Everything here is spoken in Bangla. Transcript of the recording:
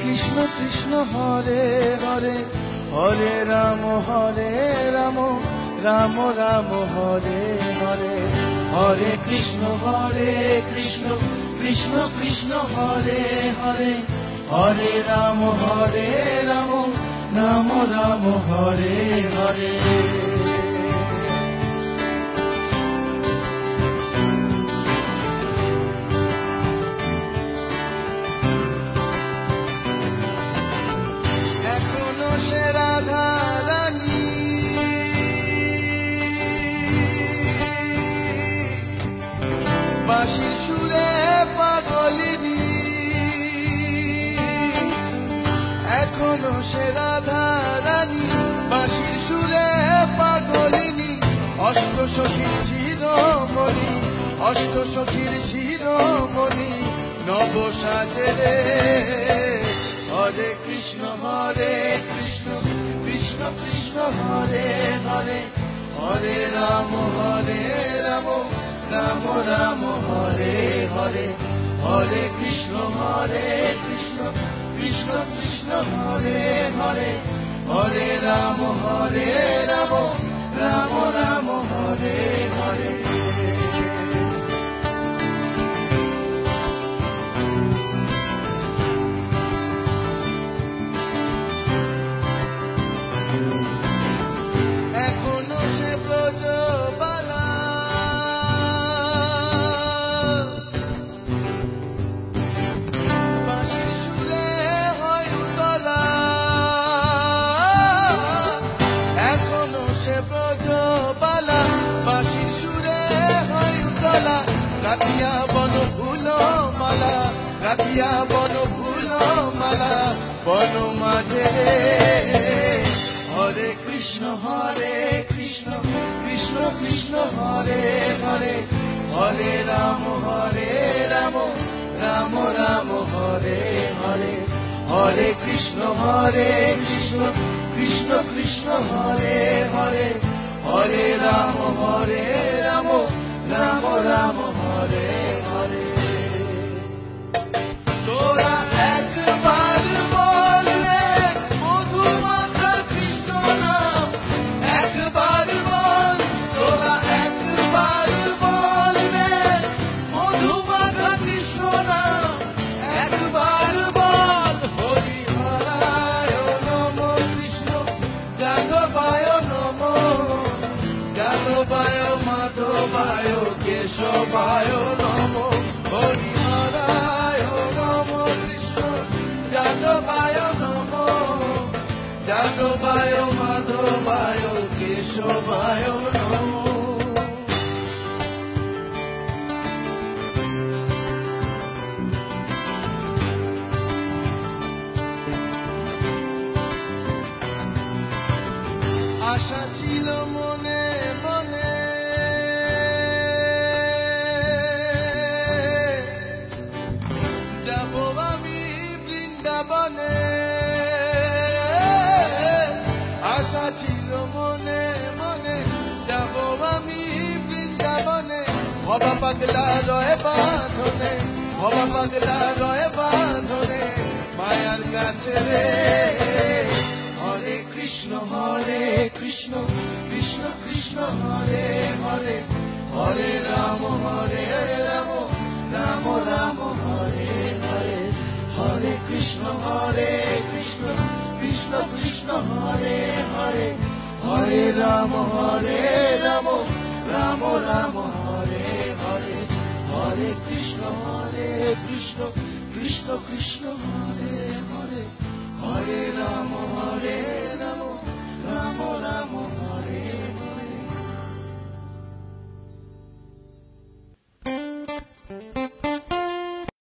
কৃষ্ণ কৃষ্ণ হরে হরে, হরে রাম রাম, রাম রাম হরে হরে। হরে কৃষ্ণ কৃষ্ণ কৃষ্ণ হরে হরে, হরে রাম রাম, রাম রাম হরে হরে। বাঁশির সুরে পাগলিনী, এখনো সে রাধা রানী, বাঁশির সুরে পাগলিনী। অষ্ট সখীর শিরোমণি, অষ্ট সখীর শিরোমণি, নব সাজে রে। হরে কৃষ্ণ কৃষ্ণ কৃষ্ণ হরে হরে, হরে রাম রাম, রাম রাম হরে হরে। হরে কৃষ্ণ কৃষ্ণ কৃষ্ণ হরে হরে, হরে রাম রাম, রাম রাম হরে হরে। এখনো সে ব্রজবালা, বাঁশির সুরে হয় উতলা। এখনো সে ব্রজবালা, বাঁশির সুরে হয় উতলা। রাধিয়া বন ফুল মালা, রাধিয়া বন ফুল মালা, বন মাঝে। হরে কৃষ্ণ কৃষ্ণ কৃষ্ণ হরে হরে, হরে রাম রাম, রাম রাম হরে হরে। হরে কৃষ্ণ কৃষ্ণ কৃষ্ণ হরে হরে, হরে রাম রাম, রাম রাম হরে হরে। তোরা একবার বল রে মধু মাখা কৃষ্ণ নাম, একবার বল, তোরা একবার বল রে মধু মাখা কৃষ্ণ নাম, একবার বল। হরি হরায় নম কৃষ্ণ যাদবায় নম, যাদবায় মাধবায় কেশবায় নম। হরি হরায় নম কৃষ্ণ যাদবায় নম, যাদবায় মাধবায় কেশবায় নম। আশা ছিল মনে মনে, যাব আমি বৃন্দাবনে। আশা ছিল মনে মনে, যাব আমি বৃন্দাবনে। ভবা পাগলা রয় বাঁধনে, ভবা পাগলা রয় বাঁধনে, মায়ার কাছে রে। হরে কৃষ্ণ কৃষ্ণ কৃষ্ণ হরে হরে, হরে রাম রাম, রাম রাম হরে হরে। হরে কৃষ্ণ কৃষ্ণ কৃষ্ণ হরে হরে, হরে রাম রাম, রাম রাম হরে হরে। হরে কৃষ্ণ কৃষ্ণ কৃষ্ণ হরে হরে, হরে রাম রাম, রাম রাম হরে